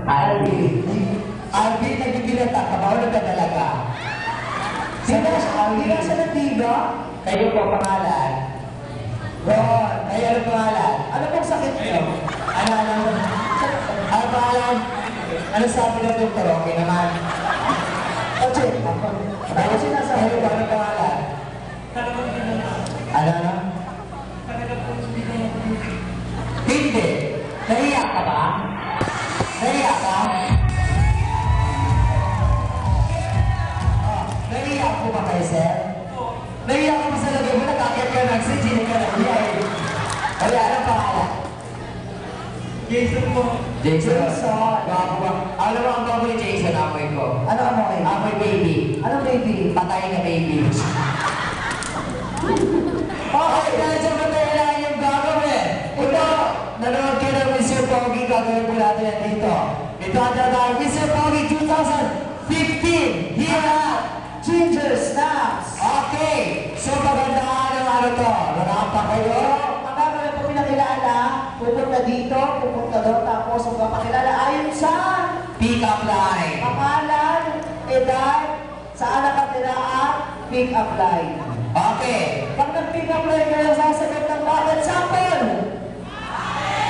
Alvin. Alvin, nagbibilat ka. Kamahulog ka talaga. Hindi na siya natiga. Kayo po, pangalan. Ron, kayo ano pangalan? Ano pong sakit niyo? Ano pangalan? Ano sabi ng doktor? Okay naman. Oche, ano sinasabi ko? Ano pangalan? Ano? Hindi. Nahiya ka ba? Nahiya ka? Nahiya ko ba kayo, sir? Nahiya ko ba sa lagay mo? Nakakit ka ng sir, hindi ka nahiya eh. Wala, ano pangalan? Jason po. Jason. Bago ba? Alam mo ang bago ni Jason, amoy ko. Ano amoy? Amoy baby. Ano baby? Patay na baby. Okay, dahil sa patay lang yung gagawin. Ito, nanonood kayo ng Mr. Pogi, gagawin po natin yan dito. Ito ang tatawag, Mr. Pogi 2015, here at Ginger Snaps. Okay, so magandaan ang ano to. Nakapa kayo. Magkakaroon po pinakilala, pupunta dito, pupunta doon, tapos magpapakilala ayon sa pick-up line. Pangalan, edad, saan nakatira at pick-up line. Okay. Pag nag-pick-up line kayo, sasagot ng bakit sample?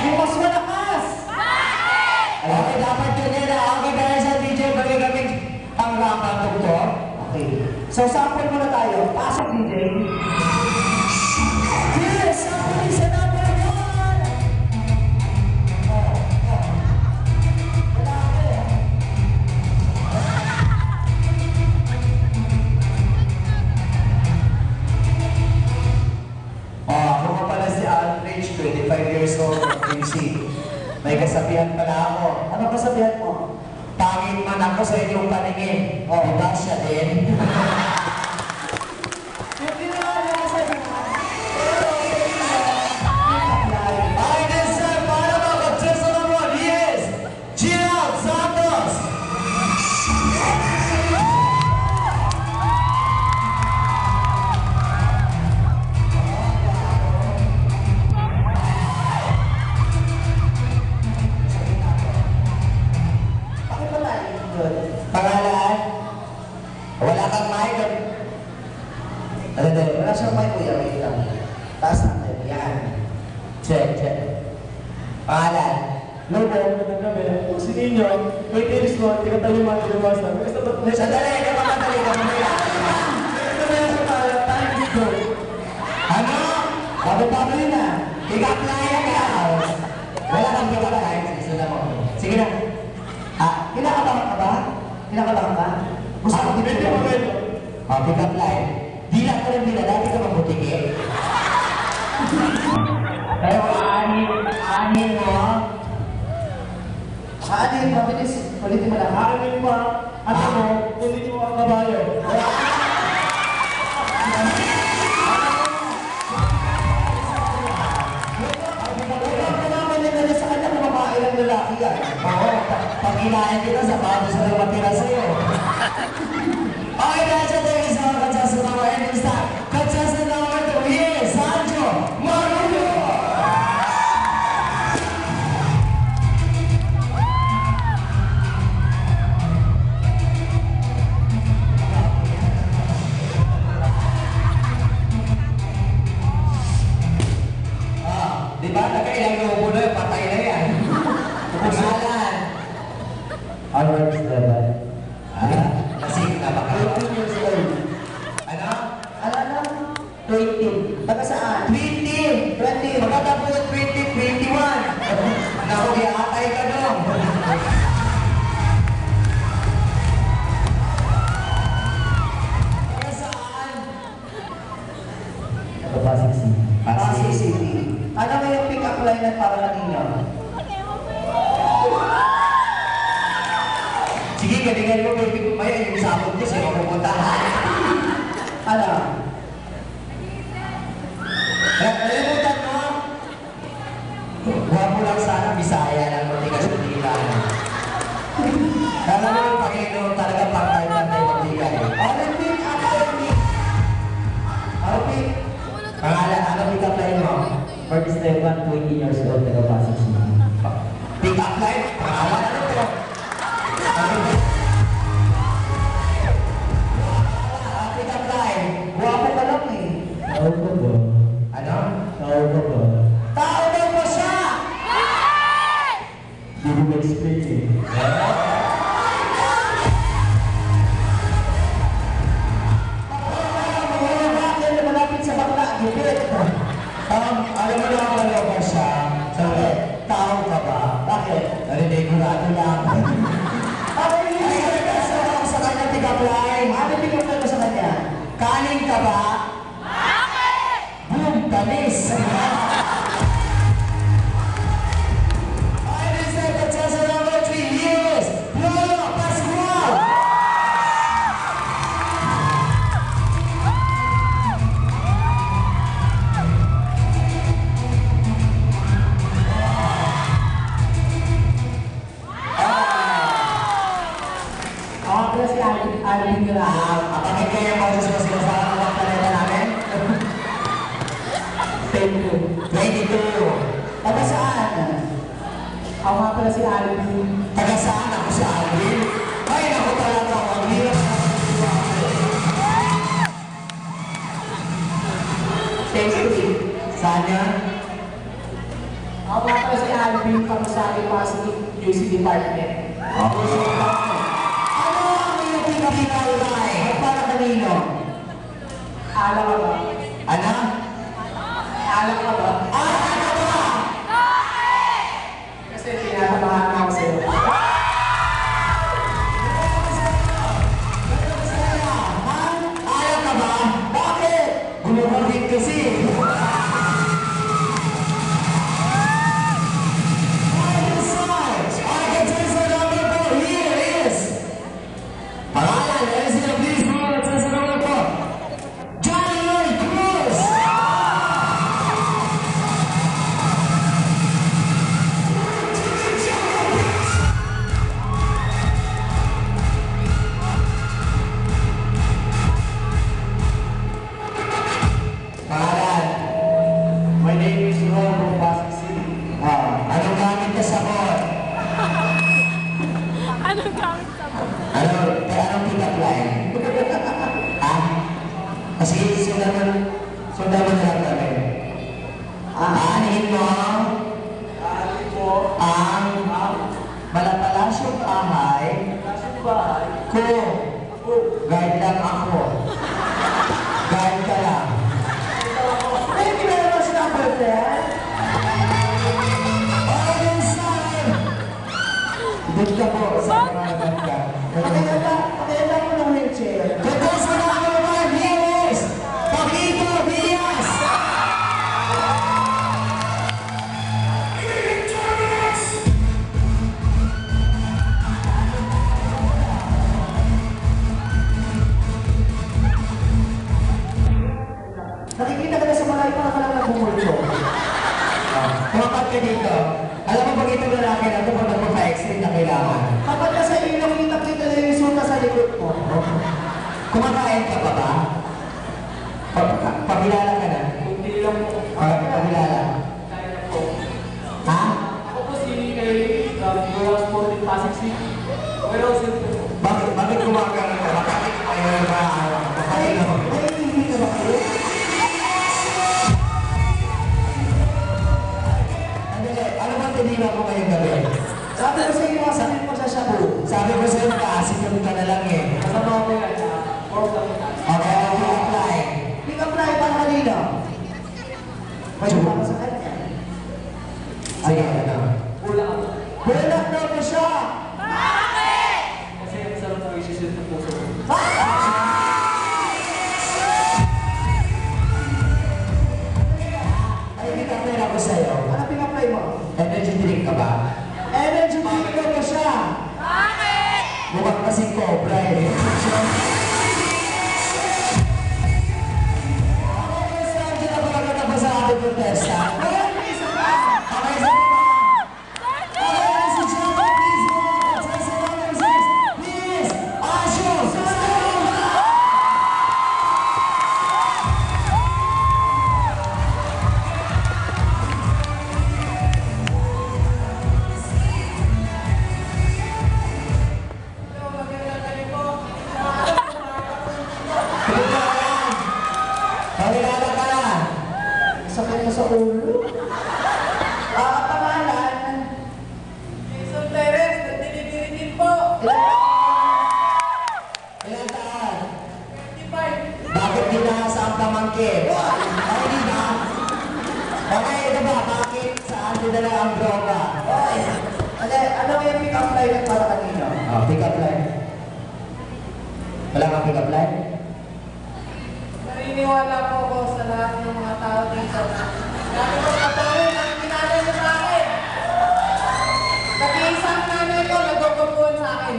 Yung mas malakas. Okay, dapat yun yan. Okay, dahil sa DJ, bagay-gamit ang rampa doktor. Okay. So, sample muna tayo. Pasok, DJ. Yes, sample is number 1. Ako nga pala si Aldrich, 25 years old from QC. May kasabihan pala ako. Ano kasabihan mo? Pangit man ako sa inyong paningin. Diba siya din? Ay, din sir, para ba? Contest na mo, yes! Gerald Santos! Pangalan? Wala kang mic? Wala siyang mic, kuya. Wait lang. Taas natin. Yan. Check. Pangalan? Lobo, magandang gabi. Kung si Ninyo, may tiris mo, tinataluman, tinawasan. Sandali, kapamadali ka mamaya. Ano? Bago-bago na. Pick-up-line ka. Wala kang pick-up-line. Sige na. Kinakabahan ka ba? Kinakabahan ka? Gusto mo dito mo ba ito? Pick-up line. Dila ka rin dila. Dati ka mabutiki. Pero anin mo. Anin, mabilis. Ulitin mo lang. Anin pa, ano mo, kunin mo ang kabayo. Lalaki yan. Oo, pag inahin kita, sapato sa lang matira sa'yo. Okay, dahil sa tayo sa mga katsasa ng mga ending star. Katsasa ng mga ito, yes, Sancho Marulo! Di ba? Nagkailang lobo na, patay na yan. Pangalan? Albert Esteban. Kasi napaka... 18 years old. Ano? Ano? 20. Taga saan? 20! 20. Magkatapos 20, 21! Naku, iatay ka doon! Taga saan? Taga Pasig City. Pasig City. Ano ba yung pick-up line na para kanina? Sige, galingan mo, baby ko maya, yung sabot ko sa'yo mapupuntahan. Ano? Nalimutan mo? Huwag mo lang sana, Bisaya lang, matigas mo nila. Kala mo yung Panginoon talaga pang-time-time magbigay. Olympic after me. Olympic. Pangalan, ano pick-up line mo? Albert Esteban, 20 years old, taga Pasig City. Pick-up line? Pangalan, ano to? Hindi mo explain eh. Malapit sa bakla, gipit. Alam mo na ako ba siya? Sabi, tao ka ba? Bakit? Naninigurado lang. Ay, sa kanya tigapline. Ano tigapline mo sa kanya? Kanin ka ba? Bakit? Boom, talis. I deserve the chance of number 3 years. Lolo Pascual. Ako pala si Alvin Graham. Bakit kaya mo sa sinasama ng talenta namin? Thank you. 22. Taga saan? Ako nga pala si Alvin. Taga saan ako sa Alvin? Ay, naku talaga ako. Ang hirap na Thank you. Saan yan? Ako nga pala si Alvin para sa aking positive music department. Ano ang iyong pinapinalay? At para kanino? Alam ka ba? Ano? Alam ka ba? Ano ba? Kasi tinatabahan ako sa'yo. Ayaw ka ba? Bakit? Gumagawin kasi. Pangalan, ladies and please, mga nagsasalungan po. Johnny Lloyd Cruz! Pangalan, My name is Ron from Pasig City. anong gamit ka sa bot? Anong gamit sa mo? Anong pick-up line? Ha? Kasi sundan mo na lang kami. Aanin mo Alvin po. ang malapalasyong bahay Kasong bahay. ko. Guard lang ako. Guard ka lang. Ay, kinala mo si number 10? All side! Doon ka po sa mga ka. Pakilala mo ng wheelchair. Ito sa number 5 years! Paquito Diaz! Nakikita ka na sa malayo para ka lang nagbumulto. Kumakat ka dito. Alam mo pag itong lalaki na ito, pag nagpapa-extreme na kailangan. Kapag nasa ilong, kita-kita na yung suta sa likod mo. Kumakain ka pa ba? Pagkilala ka na? Hindi lang po. Pagkilala. Kaya na po. Ha? Ako po si kay Royal Sporting Pasig City. Royal City po. Bakit kumakain ka? Bakit ayaw na makain ako? Hindi ka ba kayo? Andali, ano ba tinira mo ngayong gabi? Sabi ko sa iyo, masalit mo sa shabu. Sabi ko sa'yo, nakaasipan ka na lang eh. Kasama ko yan. Work lang yan. Okay, ako apply. Pick up line para kanina. May para sa kanya. Sige, ano? Kulang ako. Kulang daw na siya! Kasi ang sarap ko isusunod ng puso. Ay, hindi ka pera ko sa'yo. Ano pick up line mo? Energy drink ka ba? Energy drink daw na siya. Mukhang kasing cobra eh. Okay, start dyan ako nagtatapos sa ating protesta. Kaya may isa pa. Okay, sige pa. Okay, ladies and gentlemen, please go on. Contestant number 6, please, Asho Saloma! ka. Okay. Ano yung pick-up line para kanino? Oh, pick up line. Wala kang pick up line? Naniniwala po ako sa lahat ng mga tao dito. Dami ko patuloy ang ginanay mo sa akin. Nag-iisang nanay ko, nagkukumpuan sa akin.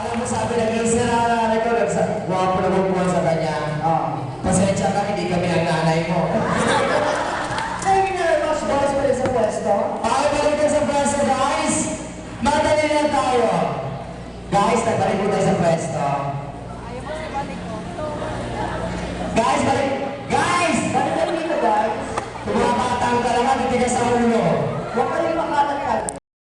Alam mo, sabi ng isa na nanay ko, guwapo na magpuan sa kanya. Oh. Pasensya ka, hindi kami ang nanay mo. Ay, ginagawa boys pa rin sa pwesto. Okay, balik tayo sa pwesto, guys. Madali na tayo. Guys, nagbalik po tayo sa pwesto. Guys, balik. Guys! Balik na dito, guys. Tumapatang ka lang, titigas sa ulo. Huwag kayong makalatag.